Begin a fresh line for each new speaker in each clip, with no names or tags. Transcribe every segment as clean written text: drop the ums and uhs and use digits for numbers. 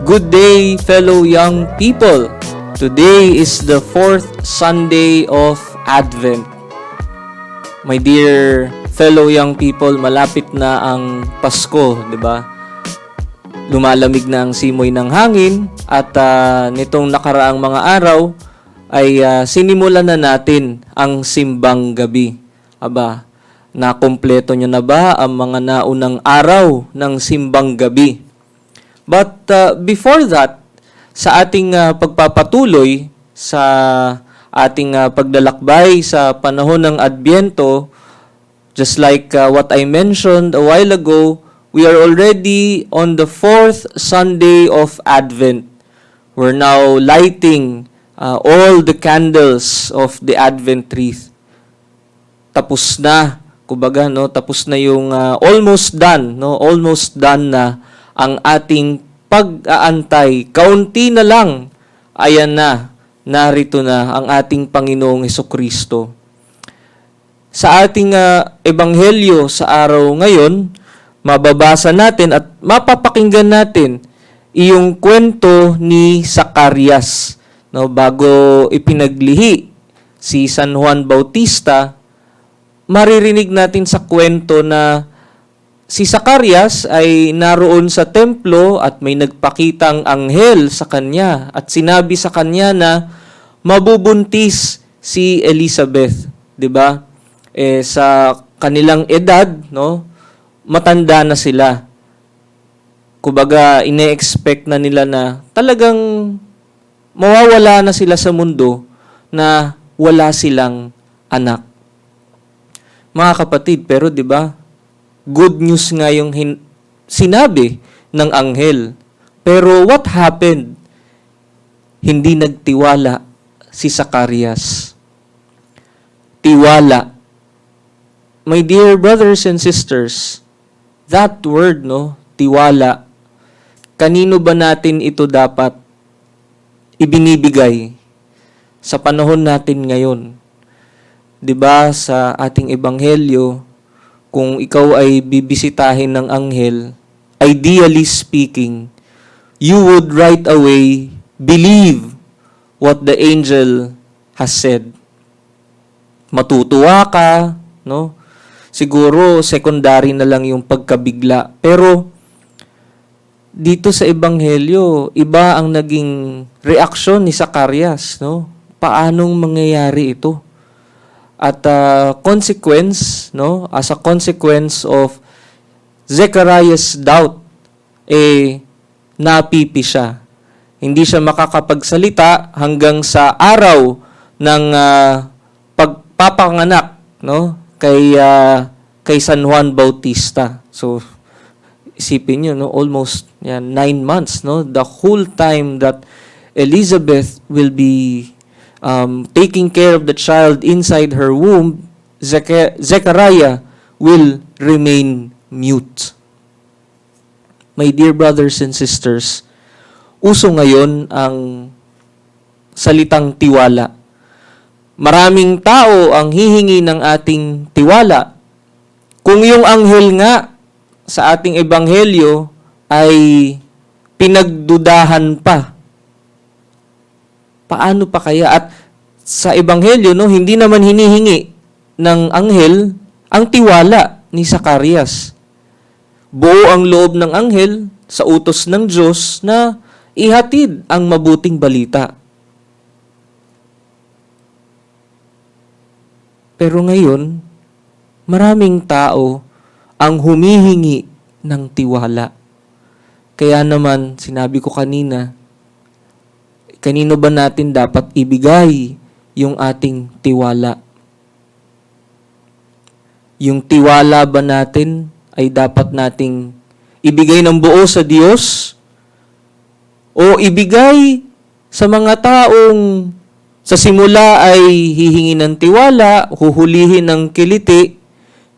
Good day, fellow young people. Today is the 4th Sunday of Advent. My dear fellow young people, malapit na ang Pasko, 'di ba? Lumalamig na ang simoy ng hangin at nitong nakaraang mga araw ay sinimulan na natin ang simbang gabi. Aba, nakumpleto nyo na ba ang mga naunang araw ng simbang gabi? But before that, sa ating pagpapatuloy sa ating paglalakbay sa panahon ng Adbyento, just like what I mentioned a while ago, we are already on the 4th Sunday of Advent. We're now lighting all the candles of the Advent wreath. Tapos na, kumbaga, no, tapos na yung almost done na ang ating pag-aantay. Kaunti na lang, ayan na, narito na ang ating Panginoong Hesukristo. Sa ating ebanghelyo sa araw ngayon, mababasa natin at mapapakinggan natin iyong kwento ni Zacarias. No, bago ipinaglihi si San Juan Bautista, maririnig natin sa kwento na si Zacarias ay naroon sa templo at may nagpakitang anghel sa kanya at sinabi sa kanya na mabubuntis si Elizabeth, 'di ba? Sa kanilang edad, no, matanda na sila. Kumbaga, ine-expect na nila na talagang mawawala na sila sa mundo na wala silang anak. Mga kapatid, pero 'di ba? Good news nga yung sinabi ng anghel. Pero what happened? Hindi nagtiwala si Zacarias. Tiwala. My dear brothers and sisters, that word, no, tiwala, kanino ba natin ito dapat ibinibigay sa panahon natin ngayon? 'Di ba sa ating ebanghelyo, kung ikaw ay bibisitahin ng anghel, ideally speaking, you would right away believe what the angel has said. Matutuwa ka, no? Siguro secondary na lang yung pagkabigla. Pero dito sa ebanghelyo, iba ang naging reaksyon ni Zacarias, no? Paanong mangyayari ito? At consequence, no, as a consequence of Zechariah's doubt, napipi siya. Hindi siya makakapagsalita hanggang sa araw ng pagpapanganak, no, kay San Juan Bautista. So isipin niyo, no, almost 9 months, no, the whole time that Elizabeth will be taking care of the child inside her womb, Zechariah will remain mute. My dear brothers and sisters, uso ngayon ang salitang tiwala. Maraming tao ang hihingi ng ating tiwala. Kung yung anghel nga sa ating ebanghelyo ay pinagdudahan pa, paano pa kaya? At sa ebanghelyo, no, hindi naman hinihingi ng anghel ang tiwala ni Zacarias. Buo ang loob ng anghel sa utos ng Diyos na ihatid ang mabuting balita. Pero ngayon, maraming tao ang humihingi ng tiwala. Kaya naman, sinabi ko kanina, kanino ba natin dapat ibigay yung ating tiwala? Yung tiwala ba natin ay dapat nating ibigay ng buo sa Diyos? O ibigay sa mga taong sa simula ay hihingi ng tiwala, huhulihin ng kiliti,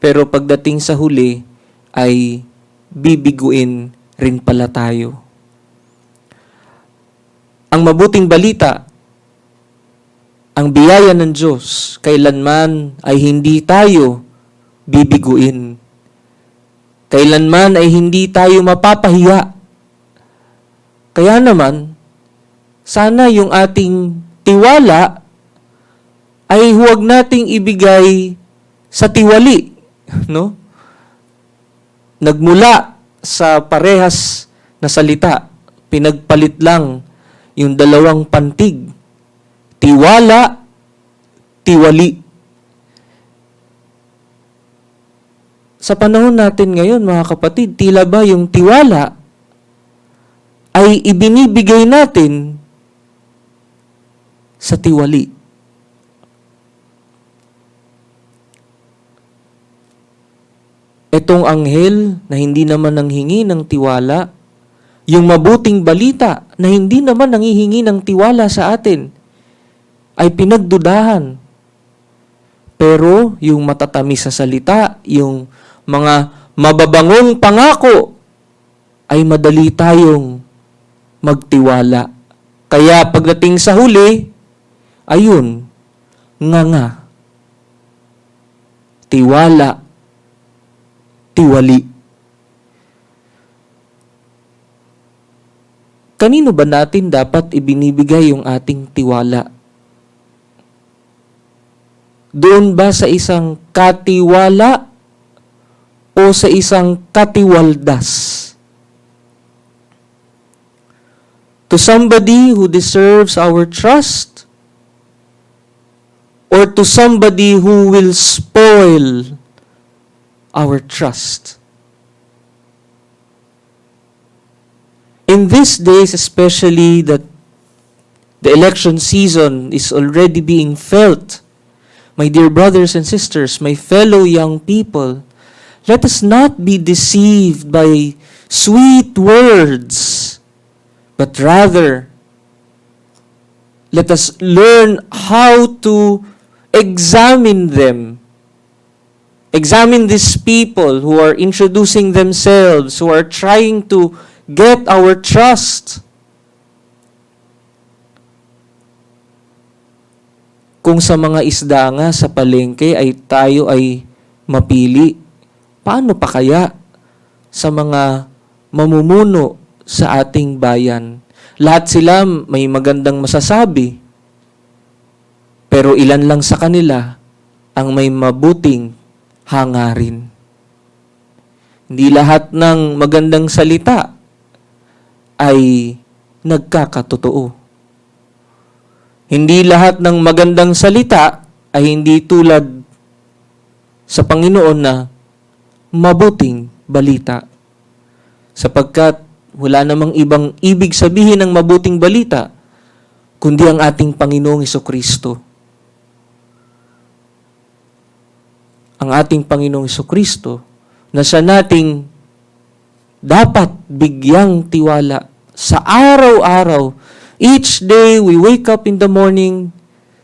pero pagdating sa huli ay bibiguin rin pala tayo? Ang mabuting balita, ang biyaya ng Diyos, kailanman ay hindi tayo bibiguin. Kailanman ay hindi tayo mapapahiya. Kaya naman, sana yung ating tiwala ay huwag nating ibigay sa tiwali, no? Nagmula sa parehas na salita, pinagpalit lang yung dalawang pantig. Tiwala, tiwali. Sa panahon natin ngayon, mga kapatid, tila ba yung tiwala ay ibinibigay natin sa tiwali? Itong anghel na hindi naman nanghingi ng tiwala, yung mabuting balita na hindi naman nanghihingi ng tiwala sa atin, ay pinagdudahan. Pero yung matatamis sa salita, yung mga mababangong pangako, ay madali tayong magtiwala. Kaya pagdating sa huli, ayun, nga. Tiwala, tiwali. Kanino ba natin dapat ibinibigay yung ating tiwala? Doon ba sa isang katiwala o sa isang katiwaldas? To somebody who deserves our trust or to somebody who will spoil our trust? In these days, especially that the election season is already being felt, my dear brothers and sisters, my fellow young people, let us not be deceived by sweet words, but rather, let us learn how to examine them. Examine these people who are introducing themselves, who are trying to get our trust. Kung sa mga isda nga sa palengke ay tayo ay mapili, paano pa kaya sa mga mamumuno sa ating bayan? Lahat sila may magandang masasabi, pero ilan lang sa kanila ang may mabuting hangarin. Hindi lahat ng magandang salita ay nagkakatotoo. Hindi lahat ng magandang salita ay hindi tulad sa Panginoon na mabuting balita. Sapagkat wala namang ibang ibig sabihin ng mabuting balita kundi ang ating Panginoong Hesukristo. Ang ating Panginoong Hesukristo na siya nating dapat bigyang tiwala sa araw-araw. Each day we wake up in the morning,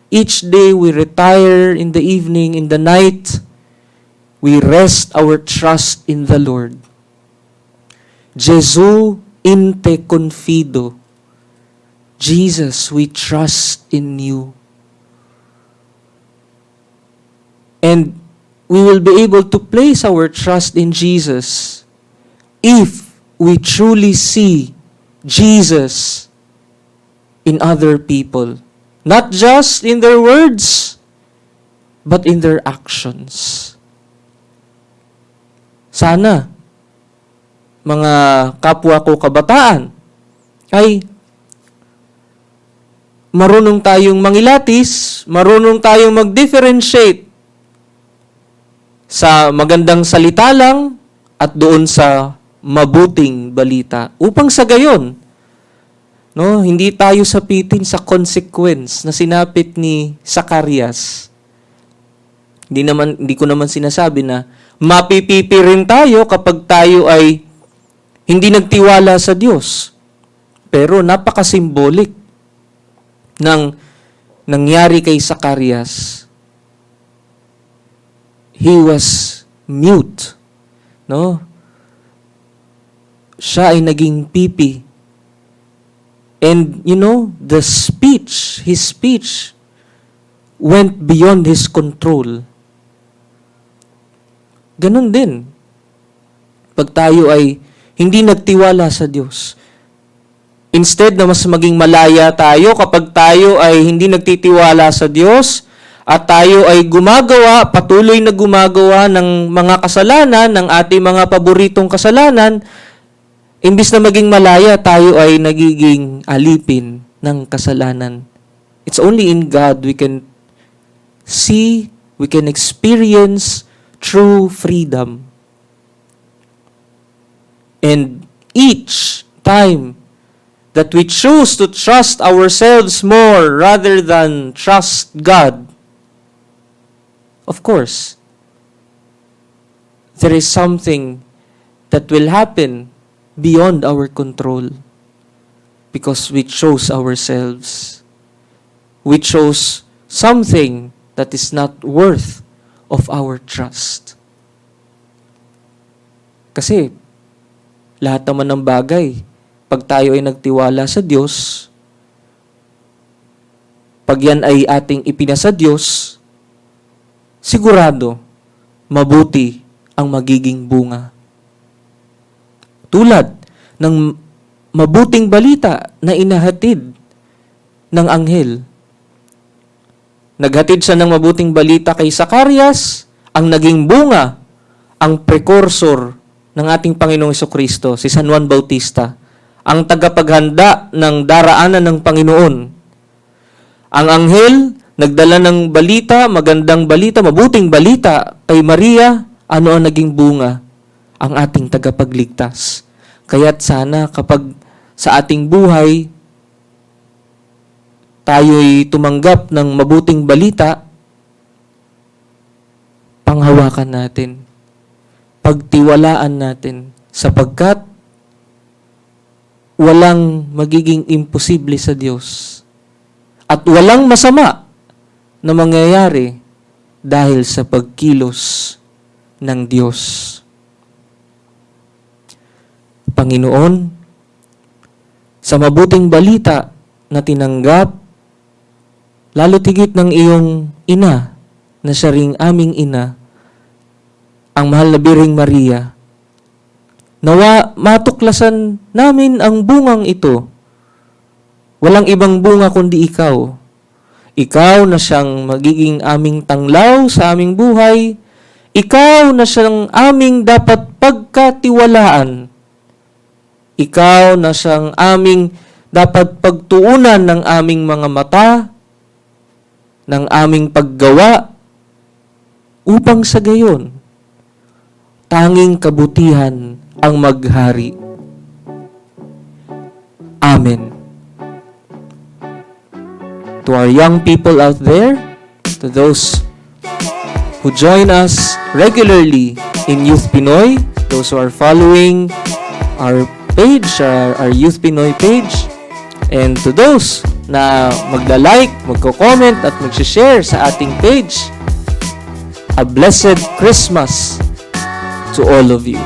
each day we retire in the evening, in the night, we rest our trust in the Lord. Jesu in te confido. Jesus, we trust in you. And we will be able to place our trust in Jesus if we truly see Jesus in other people. Not just in their words, but in their actions. Sana, mga kapwa ko kabataan, ay marunong tayong mangilatis, marunong tayong mag-differentiate sa magandang salita lang at doon sa mabuting balita. Upang sa gayon, no, hindi tayo sapitin sa consequence na sinapit ni Zacarias. Hindi ko naman sinasabi na mapipipi rin tayo kapag tayo ay hindi nagtiwala sa Diyos. Pero napaka-symbolic ng nangyari kay Zacarias. He was mute. No? Siya ay naging pipi. And you know, his speech went beyond his control. Ganon din. Pag tayo ay hindi nagtiwala sa Diyos, Instead na mas maging malaya tayo kapag tayo ay hindi nagtitiwala sa Diyos at tayo ay patuloy na gumagawa ng mga kasalanan, ng ating mga paboritong kasalanan, imbis na maging malaya, tayo ay nagiging alipin ng kasalanan. It's only in God we can see, we can experience true freedom. And each time that we choose to trust ourselves more rather than trust God, of course, there is something that will happen beyond our control because we chose ourselves. We chose something that is not worth of our trust. Kasi lahat naman ng bagay, pag tayo ay nagtiwala sa Diyos, pag yan ay ating ipinasa Diyos, sigurado, mabuti ang magiging bunga. Tulad ng mabuting balita na inahatid ng anghel. Naghatid siya ng mabuting balita kay Zacarias, ang naging bunga, ang precursor ng ating Panginoong Jesucristo, si San Juan Bautista, ang tagapaghanda ng daraanan ng Panginoon. Ang anghel, nagdala ng balita, magandang balita, mabuting balita kay Maria, ano ang naging bunga? Ang ating tagapagligtas. Kaya't sana kapag sa ating buhay, tayo'y tumanggap ng mabuting balita, panghawakan natin, pagtiwalaan natin, sapagkat walang magiging imposible sa Diyos. At walang masama na mangyayari dahil sa pagkilos ng Diyos. Panginoon, sa mabuting balita na tinanggap, lalo tigit ng iyong ina, na siya ring aming ina, ang mahal na Birheng Maria, nawa matuklasan namin ang bungang ito. Walang ibang bunga kundi ikaw. Ikaw na siyang magiging aming tanglaw sa aming buhay. Ikaw na siyang aming dapat pagkatiwalaan. Ikaw na siyang aming dapat pagtuunan ng aming mga mata, ng aming paggawa, upang sa gayon, tanging kabutihan ang maghari. Amen. To our young people out there, to those who join us regularly in Youth Pinoy, those who are following our page, our Youth Pinoy page, and to those na magla-like, magko-comment at mag-share sa ating page, a blessed Christmas to all of you.